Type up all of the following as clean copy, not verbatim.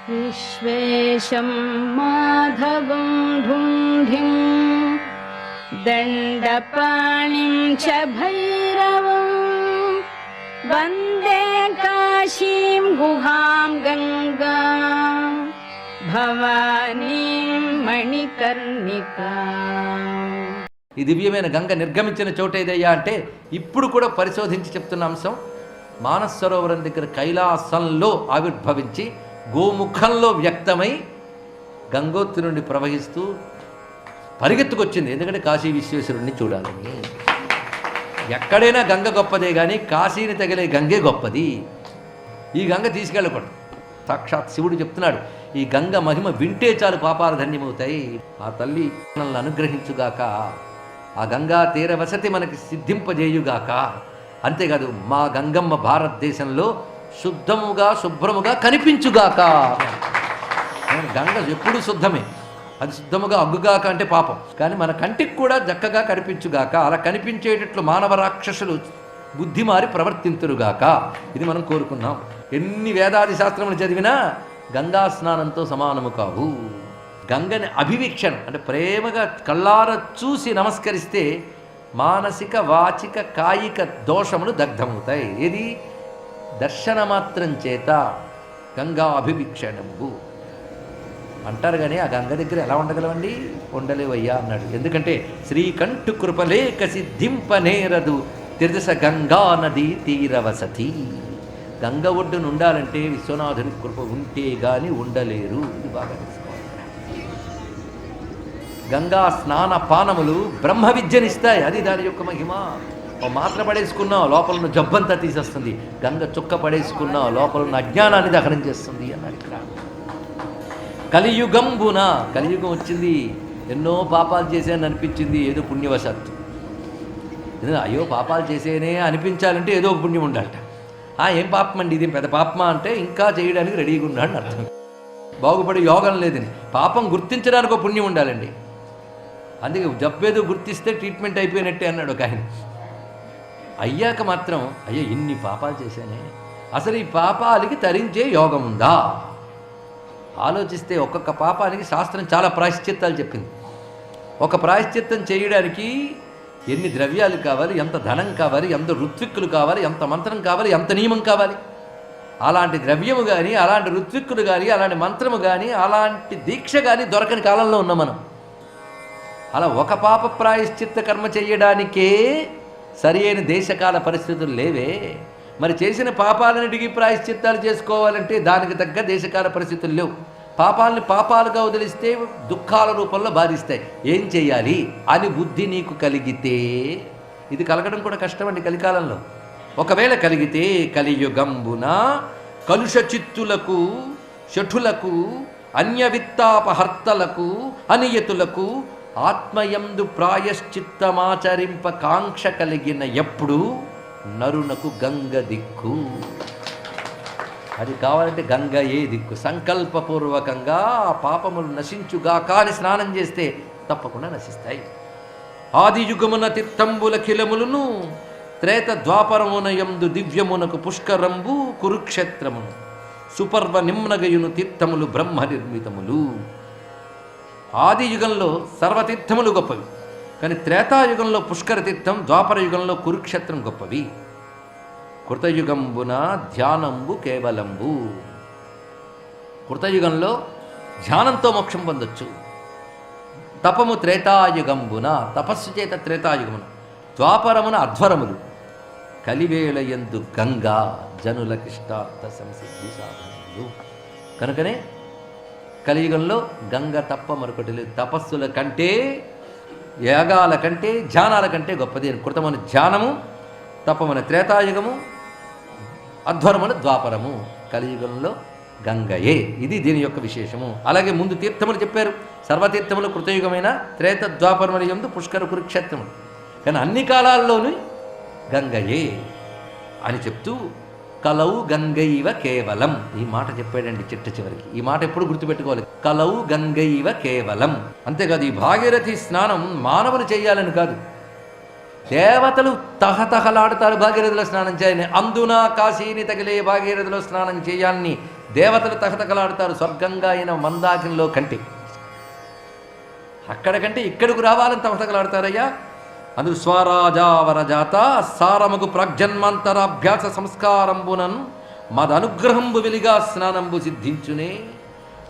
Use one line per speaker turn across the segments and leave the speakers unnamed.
विश्वेशं माधवं ढुण्ढिं दण्डपाणिं च भैरवं वन्दे काशीं गुहां गङ्गां भवानीं मणिकर्णिकाम्.
ఈ దివ్యమైన గంగ నిర్గమించిన చోటేదయ్యా అంటే ఇప్పుడు కూడా పరిశోధించి చెప్తున్న అంశం మానస సరోవరం దగ్గర కైలాసంలో ఆవిర్భవించి గోముఖంలో వ్యక్తమై గంగోత్రి నుండి ప్రవహిస్తూ పరిగెత్తుకొచ్చింది. ఎందుకంటే కాశీ విశ్వేశ్వరుణ్ణి చూడాలని. ఎక్కడైనా గంగ గొప్పదే కానీ కాశీని తగిలే గంగే గొప్పది. ఈ గంగ తీసుకెళ్ళకూడదు. సాక్షాత్ శివుడు చెప్తున్నాడు, ఈ గంగ మహిమ వింటే చాలు పాపాలు ధన్యమవుతాయి. ఆ తల్లి మనల్ని అనుగ్రహించుగాక, ఆ గంగా తీర వసతి మనకి సిద్ధింపజేయుగాక. అంతేకాదు మా గంగమ్మ భారతదేశంలో శుద్ధముగా శుభ్రముగా కనిపించుగాక. గంగ ఎప్పుడు శుద్ధమే, అది శుద్ధముగా అగ్గుగాక అంటే పాపం, కానీ మన కంటికి కూడా చక్కగా కనిపించుగాక. అలా కనిపించేటట్లు మానవ రాక్షసులు బుద్ధి మారి ప్రవర్తింతురుగాక. ఇది మనం కోరుకున్నాం. ఎన్ని వేదాది శాస్త్రములు చదివినా గంగా స్నానంతో సమానము కావు. గంగని అభివీక్షణ అంటే ప్రేమగా కళ్ళార చూసి నమస్కరిస్తే మానసిక వాచిక కాయిక దోషములు దగ్ధమవుతాయి. ఏది దర్శన మాత్రం చేత గంగా అభివీక్షణము అంటారు. కానీ ఆ గంగ దగ్గర ఎలా ఉండగలవండి? ఉండలేవయ్యా అన్నాడు. ఎందుకంటే శ్రీకంఠు కృపలేక సిద్ధింపనేరదు తిరదశ గంగా నది తీరవసతి. గంగ ఒడ్డును ఉండాలంటే విశ్వనాథుని కృప ఉంటే గాని ఉండలేరు. ఇది బాగా తెలుసుకోవాలి. గంగా స్నాన పానములు బ్రహ్మ విద్యనిస్తాయి. అది దాని యొక్క మహిమ. ఓ మాత్ర పడేసుకున్నావు లోపల జబ్బంతా తీసేస్తుంది. గంగ చుక్క పడేసుకున్నావు లోపల ఉన్న అజ్ఞానాన్ని దహనం చేస్తుంది అన్నాడు ఇక్కడ. కలియుగంబున, కలియుగం వచ్చింది. ఎన్నో పాపాలు చేశానని అనిపించింది, ఏదో పుణ్యవశాత్తు. అయ్యో పాపాలు చేసేనే అనిపించాలంటే ఏదో ఒక పుణ్యం ఉండాలట. ఏం పాపం అండి ఇది, పెద్ద పాపమా అంటే ఇంకా చేయడానికి రెడీగా ఉన్నాడని అర్థం. బాగుపడే యోగం లేదని. పాపం గుర్తించడానికి ఒక పుణ్యం ఉండాలండి. అందుకే జబ్బేదో గుర్తిస్తే ట్రీట్మెంట్ అయిపోయినట్టే అన్నాడు ఒక ఆయన. అయ్యాక మాత్రం అయ్యో ఇన్ని పాపాలు చేశానే, అసలు ఈ పాపాలకి తరించే యోగం ఉందా ఆలోచిస్తే ఒక్కొక్క పాపానికి శాస్త్రం చాలా ప్రాయశ్చిత్తాలు చెప్పింది. ఒక ప్రాయశ్చిత్తం చేయడానికి ఎన్ని ద్రవ్యాలు కావాలి, ఎంత ధనం కావాలి, ఎంత ఋత్విక్కులు కావాలి, ఎంత మంత్రం కావాలి, ఎంత నియమం కావాలి. అలాంటి ద్రవ్యము కానీ, అలాంటి ఋత్విక్కులు కానీ, అలాంటి మంత్రము కానీ, అలాంటి దీక్ష కానీ దొరకని కాలంలో ఉన్నాం మనం. అలా ఒక పాప ప్రాయశ్చిత్త కర్మ చేయడానికే సరి అయిన దేశకాల పరిస్థితులు లేవే. మరి చేసిన పాపాలన్నిటికీ ప్రాయశ్చిత్తాలు చేసుకోవాలంటే దానికి తగ్గ దేశకాల పరిస్థితులు లేవు. పాపాలని పాపాలుగా వదిలిస్తే దుఃఖాల రూపంలో బాధిస్తాయి. ఏం చేయాలి అని బుద్ధి నీకు కలిగితే, ఇది కలగడం కూడా కష్టమండి కలికాలంలో. ఒకవేళ కలిగితే కలియుగంబున కలుష చిత్తులకు, షఠులకు, అన్యవిత్తాపహర్తలకు, అనియతులకు ఆత్మయందు ప్రాయశ్చిత్తమాచరింప కాంక్ష కలిగిన ఎప్పుడు నరునకు గంగ దిక్కు. అది కావాలంటే గంగ ఏ దిక్కు. సంకల్పపూర్వకంగా పాపములు నశించుగాక అని స్నానం చేస్తే తప్పకుండా నశిస్తాయి. ఆదియుగమున తీర్థంబుల కిలములను త్రేత ద్వాపరమునయందు దివ్యమునకు పుష్కరంబు కురుక్షేత్రమును సుపర్వ నిమ్నగయును తీర్థములు బ్రహ్మ నిర్మితములు. ఆదియుగంలో సర్వతీర్థములు గొప్పవి, కానీ త్రేతాయుగంలో పుష్కర తీర్థం, ద్వాపర యుగంలో కురుక్షేత్రం గొప్పవి. కృతయుగంబున ధ్యానంబు కేవలంబు. కృతయుగంలో ధ్యానంతో మోక్షం పొందొచ్చు. తపము త్రేతాయుగంబున, తపస్సు చేత త్రేతాయుగమున. ద్వాపరమున అధ్వరములు. కలివేళయందు గంగా జనులకిష్టార్థ సంసిద్ధి సాధనములు. కనుకనే కలియుగంలో గంగ తప్ప మరొకటి లేదు. తపస్సుల కంటే, యాగాల కంటే, ధ్యానాల కంటే గొప్పది. కృతమైన ధ్యానము, తపమైన త్రేతాయుగము, అధ్వరమున ద్వాపరము, కలియుగంలో గంగయే. ఇది దీని యొక్క విశేషము. అలాగే ముందు తీర్థములు చెప్పారు. సర్వతీర్థములు కృతయుగమైన త్రేత ద్వాపరముల యందు పుష్కర కురుక్షేత్రములు. కానీ అన్ని కాలాల్లోనూ గంగయే అని చెప్తూ కలవు గంగైవ కేవలం, ఈ మాట చెప్పాడండి చిట్ట చివరికి. ఈ మాట ఎప్పుడు గుర్తుపెట్టుకోవాలి. కలవు గంగైవ కేవలం. అంతేకాదు ఈ భాగీరథి స్నానం మానవులు చేయాలని కాదు. దేవతలు తహతహలాడతారు భాగీరథిలో స్నానం చేయాలని. అందున కాశీని తగిలే భాగీరథిలో స్నానం చేయాలని దేవతలు తహతహలాడతారు. స్వర్గంగా అయిన మందాకినిలో కంటే అక్కడికంటే ఇక్కడికి రావాలని తహతహలాడతారయ్యా. అందుకు స్వరాజావరజాత సారముకు ప్రాగ్జన్మాంతరాభ్యాస సంస్కారంబునన్ మదనుగ్రహంబు వెలిగా స్నానంబు సిద్ధించునే.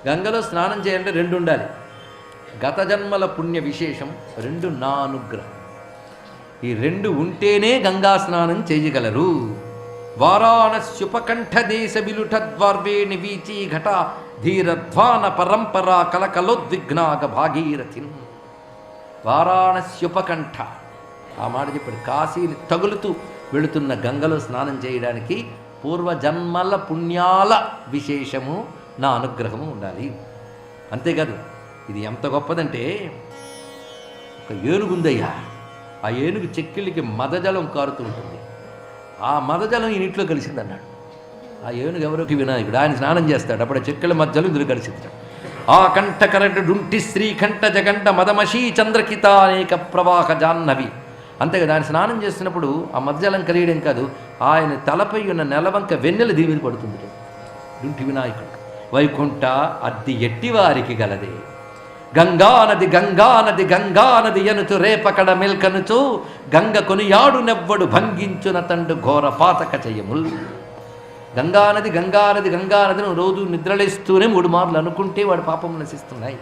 గంగలో స్నానం చేయాలంటే రెండు ఉండాలి. గత జన్మల పుణ్య విశేషం, రెండు నా అనుగ్రహం. ఈ రెండు ఉంటేనే గంగా స్నానం చేయగలరు. వారాణస్యుపకంఠ దేశ విలుఠద్వార్వేణి వీచీ ఘట ధీరధ్వాన పరంపరా కలకలోద్విగ్నాగ భాగీరథిన్. వారాణస్యుపకంఠ ఆ మాట చెప్పాడు. కాశీని తగులుతూ వెళుతున్న గంగలో స్నానం చేయడానికి పూర్వజన్మల పుణ్యాల విశేషము, నా అనుగ్రహము ఉండాలి. అంతేకాదు, ఇది ఎంత గొప్పదంటే, ఒక ఏనుగుందయ్యా, ఆ ఏనుగు చెక్కిళ్ళకి మదజలం కారుతూ ఉంటుంది. ఆ మదజలం ఈ నీటిలో కలిసిందన్నాడు. ఆ ఏనుగు ఎవరోకి వినాయకుడు, ఆయన స్నానం చేస్తాడు. అప్పుడు ఆ చెక్కిళ్ళ మధ్యలో ఇందులో కలిసింది. ఆ కంఠ కరడుంటి శ్రీకంఠ జగంట మదమషీ చంద్రకిత అనేక ప్రవాహ జాహ్నవి. అంతేగా ఆయన స్నానం చేస్తున్నప్పుడు ఆ మధ్యజలం కలియడం కాదు, ఆయన తలపై ఉన్న నెలవంక వెన్నెల దీని మీద పడుతుంది. డుంటి వినాయకుడు. వైకుంఠ అద్ది ఎట్టివారికి గలదే, గంగానది గంగానది గంగానది ఎనుచు రేపకడ మెల్కనుచు గంగ కొనియాడు నెవ్వడు భంగించున తండు ఘోర పాతక చెయ్యముల్. గంగానది గంగానది గంగానదిని రోజు నిద్రలేస్తూనే 3 మార్లు అనుకుంటే వాడు పాపం నశిస్తున్నాయి.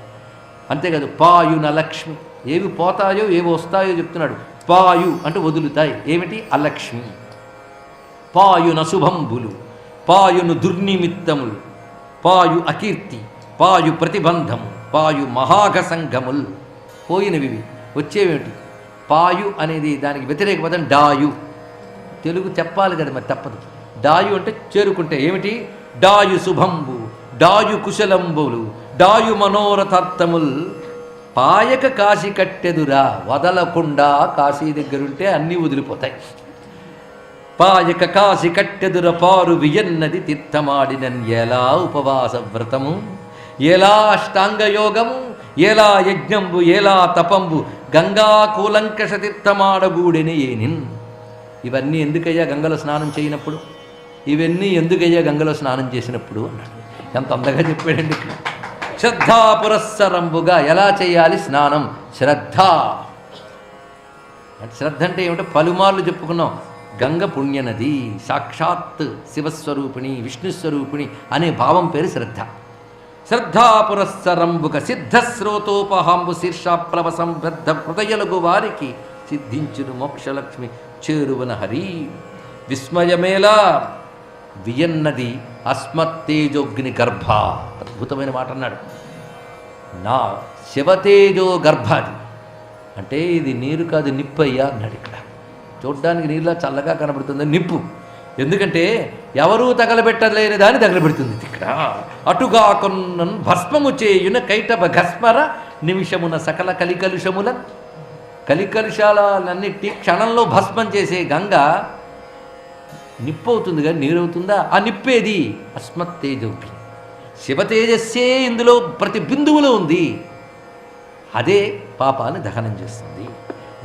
అంతేకాదు, పాయున లక్ష్మి, ఏవి పోతాయో ఏవి వస్తాయో చెప్తున్నాడు. పాయు అంటే వదులుతాయి, ఏమిటి? అలక్ష్మి. పాయున శుభంబులు, పాయును దుర్నిమిత్తములు, పాయు అకీర్తి, పాయు ప్రతిబంధము, పాయు మహాఘ సంఘముల్. పోయినవి వచ్చేవేమిటి? పాయు అనేది దానికి వ్యతిరేక పదం డాయు. తెలుగు చెప్పాలి కదా, మరి తప్పదు. డాయు అంటే చేరుకుంటే ఏమిటి? డాయు శుభంబు, డాయు కుశలంబులు, డాయు మనోరథార్థముల్. పాయక కాశీ కట్టెదురా, వదలకుండా కాశీ దగ్గరుంటే అన్నీ వదిలిపోతాయి. పాయక కాశీ కట్టెదుర పారు వియన్నది తీర్థమాడినన్. ఎలా ఉపవాస వ్రతము, ఎలా అష్టాంగయోగము, ఎలా యజ్ఞంబు, ఎలా తపంబు, గంగా కూలంకష తీర్థమాడగూడెని ఏనిన్. ఇవన్నీ ఎందుకయ్యా గంగలో స్నానం చేయనప్పుడు? ఇవన్నీ ఎందుకయ్యా గంగలో స్నానం చేసినప్పుడు అన్నాడు. ఎంత అందంగా చెప్పాడండి ఇక్కడ. శ్రద్ధా పురస్సరంబుగా ఎలా చేయాలి స్నానం? శ్రద్ధ. శ్రద్ధ అంటే ఏమిటో పలుమార్లు చెప్పుకున్నాం. గంగ పుణ్యనది, సాక్షాత్ శివస్వరూపిణి, విష్ణుస్వరూపిణి అనే భావం పేరు శ్రద్ధ. శ్రద్ధా పురస్సరంబుక సిద్ధస్రోతోపహాంబు శీర్షాప్లవ సంబద్ధ హృదయలగు వారికి సిద్ధించును మోక్షలక్ష్మి చేరువన హరి. విస్మయమేలా వియన్నది అస్మత్తేజోగ్ని గర్భ. అద్భుతమైన మాట అన్నాడు. నా శివతేజో గర్భాది అంటే ఇది నీరు కాదు, నిప్పు అయ్యా అన్నాడు. ఇక్కడ చూడ్డానికి నీళ్ళ చల్లగా కనబడుతుంది, నిప్పు. ఎందుకంటే ఎవరూ తగలబెట్టలేని దాన్ని తగలబెడుతుంది ఇక్కడ. అటుగా కొన్న భస్మము చేయున కైటభ ఘస్మర నిమిషమున సకల కలికలుషముల. కలికలుషాలన్నిటి క్షణంలో భస్మం చేసే గంగ నిప్పు అవుతుంది కానీ నీరు అవుతుందా? ఆ నిప్పేది అస్మత్తేజోగ్ని. శివతేజస్సే ఇందులో ప్రతి బిందువులో ఉంది. అదే పాపాన్ని దహనం చేస్తుంది.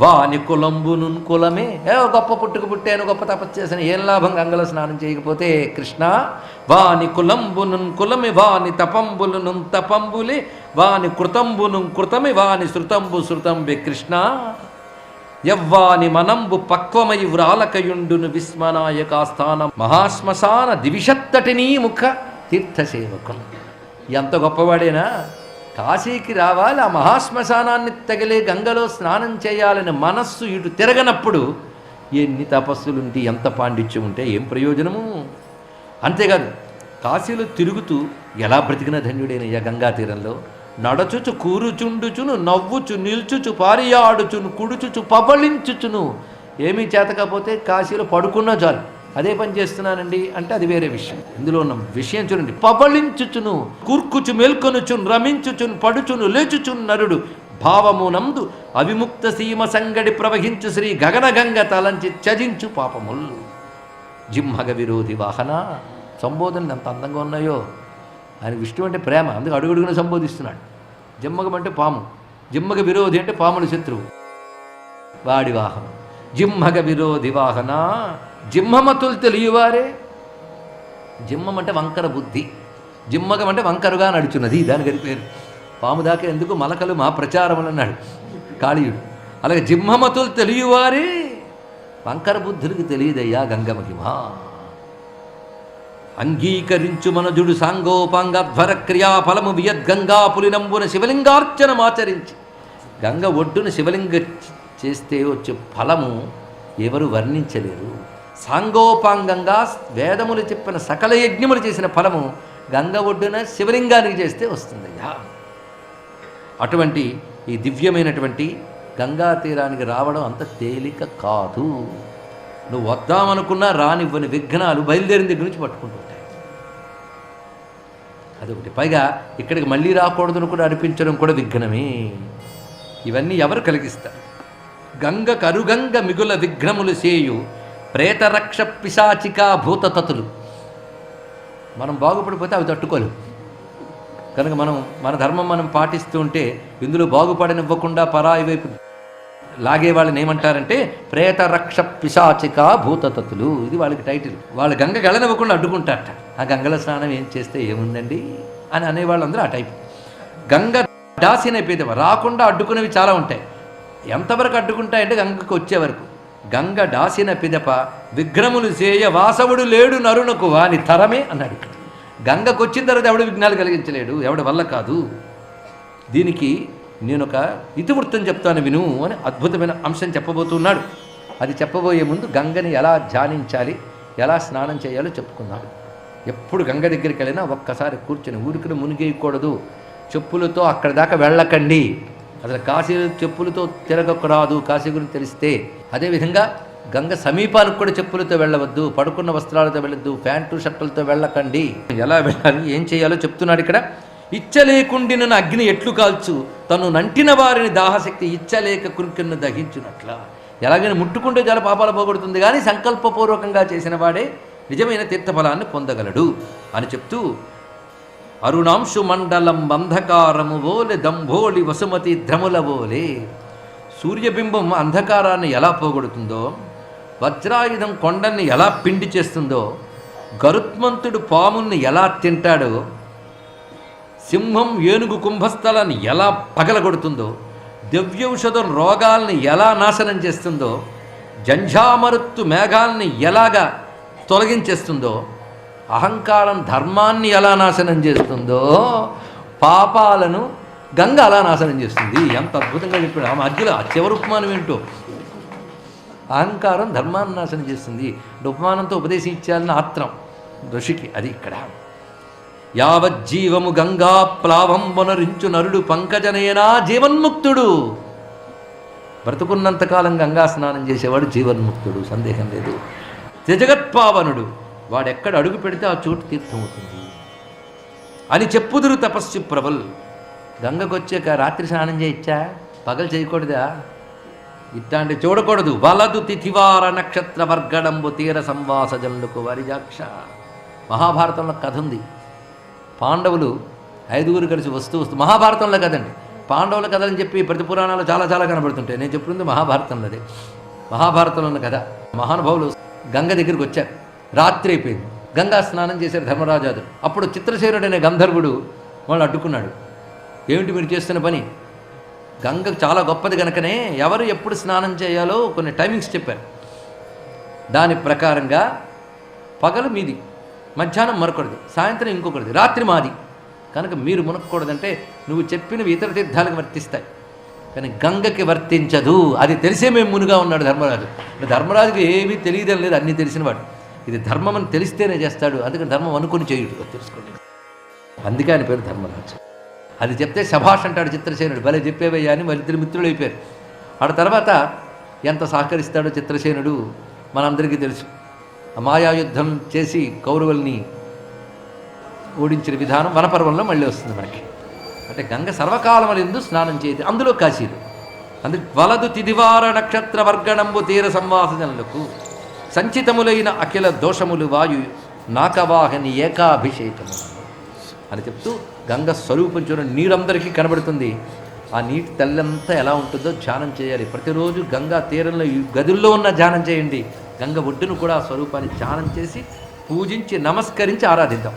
వాని కులంబును కులమే, గొప్ప పుట్టుకు పుట్టాను, గొప్ప తపస్సు చేశాను, ఏం లాభం గంగలో స్నానం చేయకపోతే? కృష్ణ వాని కులంబును కులమి, వాని తపంబులను తపంబులే, వాని కృతంబును కృతమి, వాని శృతంబు శృతంబే. కృష్ణ యవ్వాని మనంబు పక్వమై వ్రాలకయుండును విస్మనాయకాస్థానం మహాశ్మశాన దివిషత్తటినీ ముఖ తీర్థసేవకును. ఎంత గొప్పవాడేనా! కాశీకి రావాలి, ఆ మహాశ్మశానాన్ని తగిలే గంగలో స్నానం చేయాలని మనస్సు ఇటు తిరగనప్పుడు ఎన్ని తపస్సులుంటే, ఎంత పాండిత్యం ఉంటే ఏం ప్రయోజనము? అంతేకాదు, కాశీలో తిరుగుతూ ఎలా బ్రతికిన ధన్యుడైనయ్యా గంగా తీరంలో. నడచుచు కూరుచుండుచును, నవ్వుచు నిల్చుచు, పారియాడుచును, కుడుచుచు, పబళించుచును. ఏమీ చేతకపోతే కాశీలో పడుకున్నా చాలు, అదే పని చేస్తున్నానండి అంటే అది వేరే విషయం. ఇందులో ఉన్న విషయం చూడండి. పబళించుచును, కూర్కుచు మేల్కొనుచును, రమించుచును, పడుచును, లేచుచును నరుడు భావమునందు అవిముక్త సీమ సంగడి ప్రవహించు శ్రీ గగనగంగ తలంచి త్యజించు పాపముల్. జింహగ విరోధి వాహన. సంబోధనలు ఎంత అందంగా ఉన్నాయో. ఆయన విష్ణువు అంటే ప్రేమ, అందుకు అడుగడుగున సంబోధిస్తున్నాడు. జిమ్మగం అంటే పాము, జిమ్మగ విరోధి అంటే పాముల శత్రువు, వాడి వాహనం. జిమ్మగ విరోధి వాహన, జిమ్మమతులు తెలియవారే. జిమ్మం అంటే వంకర బుద్ధి, జిమ్మగం అంటే వంకరుగా నడుచున్నది, దాని గడి పేరు. పాము దాకా ఎందుకు మలకలు మా ప్రచారములు అన్నాడు కాళీయుడు. అలాగే జిమ్మమతులు తెలియవారే, వంకర బుద్ధులకి తెలియదయ్యా గంగమహిమా. అంగీకరించు మనజుడు సాంగోపాంగధ్వర క్రియాఫలము వియద్గంగా పులినంబున శివలింగార్చనమాచరించి. గంగ ఒడ్డున శివలింగ చేస్తే వచ్చే ఫలము ఎవరు వర్ణించలేరు. సాంగోపాంగంగా వేదములు చెప్పిన సకల యజ్ఞములు చేసిన ఫలము గంగ ఒడ్డున శివలింగానికి చేస్తే వస్తుందయ్యా. అటువంటి ఈ దివ్యమైనటువంటి గంగా తీరానికి రావడం అంత తేలిక కాదు. నువ్వు వద్దామనుకున్నా రానివ్వని విఘ్నాలు బయలుదేరిన దగ్గర నుంచి పట్టుకుంటుంటాయి. అదొకటి. పైగా ఇక్కడికి మళ్ళీ రాకూడదని కూడా అనిపించడం కూడా విఘ్నమే. ఇవన్నీ ఎవరు కలిగిస్తారు? గంగ కరుగంగ మిగుల విఘ్నములు సేయు ప్రేతరక్ష పిశాచికా భూతతతులు. మనం బాగుపడిపోతే అవి తట్టుకోలేవు. కనుక మన ధర్మం మనం పాటిస్తూ ఉంటే ఇందులో బాగుపడనివ్వకుండా పరాయి వైపు లాగే వాళ్ళని ఏమంటారంటే ప్రేతరక్ష పిశాచిక భూతతతులు. ఇది వాళ్ళకి టైటిల్. వాళ్ళు గంగ గెలనివ్వకుండా అడ్డుకుంటారట. ఆ గంగల స్నానం ఏం చేస్తే ఏముందండి అని అనేవాళ్ళందరూ ఆ టైపు. గంగ దాసిన పేదవ రాకుండా అడ్డుకునేవి చాలా ఉంటాయి. ఎంతవరకు అడ్డుకుంటాయంటే గంగకు వచ్చే వరకు. గంగ దాసిన పిదప విఘ్నములు చేయ వాసవుడు లేడు నరునకు వాని తరమే అన్నాడు. గంగకు వచ్చిన తర్వాత ఎవడు విఘ్నాలు కలిగించలేడు, ఎవడి వల్ల కాదు. దీనికి నేను ఒక ఇతివృత్తం చెప్తాను విను అని అద్భుతమైన అంశం చెప్పబోతున్నాడు. అది చెప్పబోయే ముందు గంగని ఎలా ధ్యానించాలి, ఎలా స్నానం చేయాలో చెప్పుకున్నాడు. ఎప్పుడు గంగ దగ్గరికి వెళ్ళినా ఒక్కసారి కూర్చొని ఊరికి మునిగేయకూడదు. చెప్పులతో అక్కడ దాకా వెళ్ళకండి. అసలు కాశీ చెప్పులతో తిరగకూడదు కాశీ గురించి తెలిస్తే. అదేవిధంగా గంగ సమీపానికి కూడా చెప్పులతో వెళ్ళవద్దు, పడుకున్న వస్త్రాలతో వెళ్ళొద్దు, ప్యాంటు షర్టులతో వెళ్ళకండి. ఎలా వెళ్ళాలి, ఏం చేయాలో చెప్తున్నాడు ఇక్కడ. ఇచ్చలేకుండిన అగ్ని ఎట్లు కాల్చు తను నంటిన వారిని దాహశక్తి ఇచ్చలేక కురికన్ను దహించునట్ల. ఎలాగైనా ముట్టుకుంటే చాలా పాపాలు పోగొడుతుంది, కానీ సంకల్పపూర్వకంగా చేసిన వాడే నిజమైన తీర్థఫలాన్ని పొందగలడు అని చెప్తూ, అరుణాంశు మండలం అంధకారము ఓలే దంభోళి వసుమతి ధ్రముల ఓలే. సూర్యబింబం అంధకారాన్ని ఎలా పోగొడుతుందో, వజ్రాయుధం కొండల్ని ఎలా పిండి చేస్తుందో, గరుత్మంతుడు పాముల్ని ఎలా తింటాడో, సింహం ఏనుగు కుంభస్థలాన్ని ఎలా పగలగొడుతుందో, దివ్యౌషధం రోగాల్ని ఎలా నాశనం చేస్తుందో, జంఝామరుత్తు మేఘాల్ని ఎలాగా తొలగించేస్తుందో, అహంకారం ధర్మాన్ని ఎలా నాశనం చేస్తుందో, పాపాలను గంగ అలా నాశనం చేస్తుంది. ఎంత అద్భుతంగా చెప్పాడు. ఆ మధ్యలో ఆ చివరి ఉపమానం ఏంటో, అహంకారం ధర్మాన్ని నాశనం చేస్తుంది. ఉపమానంతో ఉపదేశం ఇచ్చేయాలని ఆత్రం ఋషికి. అది ఇక్కడ. యావజ్జీవము గంగా ప్లావం వనరించు నరుడు పంకజనయనా జీవన్ముక్తుడు. బ్రతుకున్నంతకాలం గంగా స్నానం చేసేవాడు జీవన్ముక్తుడు, సందేహం లేదు. త్రిజగత్పావనుడు, వాడెక్కడ అడుగు పెడితే ఆ చోటు తీర్థమవుతుంది అని చెప్పుదురు తపస్సు ప్రబల్. గంగకు వచ్చాక రాత్రి స్నానం చేయొచ్చా, పగలు చేయకూడదా? ఇట్లాంటి చూడకూడదు. వలదు తిథివార నక్షత్ర వర్గడంబు తీర సంవాసజనులకు వరిజాక్ష. మహాభారతంలో కథ ఉంది. పాండవులు 5 కలిసి వస్తూ మహాభారతంలో కదండి, పాండవుల కథలని చెప్పి ప్రతి పురాణాలు చాలా చాలా కనబడుతుంటాయి. నేను చెప్తుంది మహాభారతంలో. అదే మహాభారతంలో ఉన్న కథ. మహానుభావులు గంగ దగ్గరికి వచ్చారు. రాత్రి అయిపోయింది. గంగా స్నానం చేశారు ధర్మరాజాదుడు. అప్పుడు చిత్రసేనుడు అనే గంధర్వుడు వాళ్ళు అడ్డుకున్నాడు. ఏమిటి మీరు చేస్తున్న పని? గంగ చాలా గొప్పది కనుకనే ఎవరు ఎప్పుడు స్నానం చేయాలో కొన్ని టైమింగ్స్ చెప్పారు. దాని ప్రకారంగా పగలు మీది, మధ్యాహ్నం మరొకటిది, సాయంత్రం ఇంకొకటిది, రాత్రి మాది. కనుక మీరు మునక్కూడదంటే నువ్వు చెప్పినవి ఇతర తీర్థాలకు వర్తిస్తాయి, కానీ గంగకి వర్తించదు. అది తెలిసే మేము మునుగా ఉన్నాడు ధర్మరాజు. ధర్మరాజుకి ఏమీ తెలియదని లేదు, అన్నీ తెలిసినవాడు. ఇది ధర్మం అని తెలిస్తేనే చేస్తాడు, అందుకని ధర్మం అనుకుని చేయుడు తెలుసుకోండి. అందుకే ఆయన పేరు ధర్మరాజు. అది చెప్తే శభాష్ అంటాడు చిత్రసేనుడు. భలే చెప్పేవయ్యా అని వాళ్ళిద్దరు మిత్రులు అయిపోయారు. ఆడ తర్వాత ఎంత సహకరిస్తాడో చిత్రసేనుడు మనందరికీ తెలుసు. మాయాయుద్ధం చేసి కౌరవుల్ని ఓడించిన విధానం వనపర్వంలో మళ్ళీ వస్తుంది మనకి. అంటే గంగ సర్వకాలములందు స్నానం చేయదు, అందులో కాశీలు. అందుకు వలదు తిదివార నక్షత్ర వర్గణంబు తీర సంవాసజనులకు సంచితములైన అఖిల దోషములు వాయు నాకవాహని ఏకాభిషేకము అని చెప్తూ గంగ స్వరూపం చూడండి. నీరందరికీ కనబడుతుంది. ఆ నీటి తల్లంతా ఎలా ఉంటుందో ధ్యానం చేయాలి. ప్రతిరోజు గంగా తీరంలో ఈ గదుల్లో ఉన్న ధ్యానం చేయండి. గంగ ఒడ్డును కూడా ఆ స్వరూపాన్ని ధ్యానం చేసి పూజించి నమస్కరించి ఆరాధిద్దాం.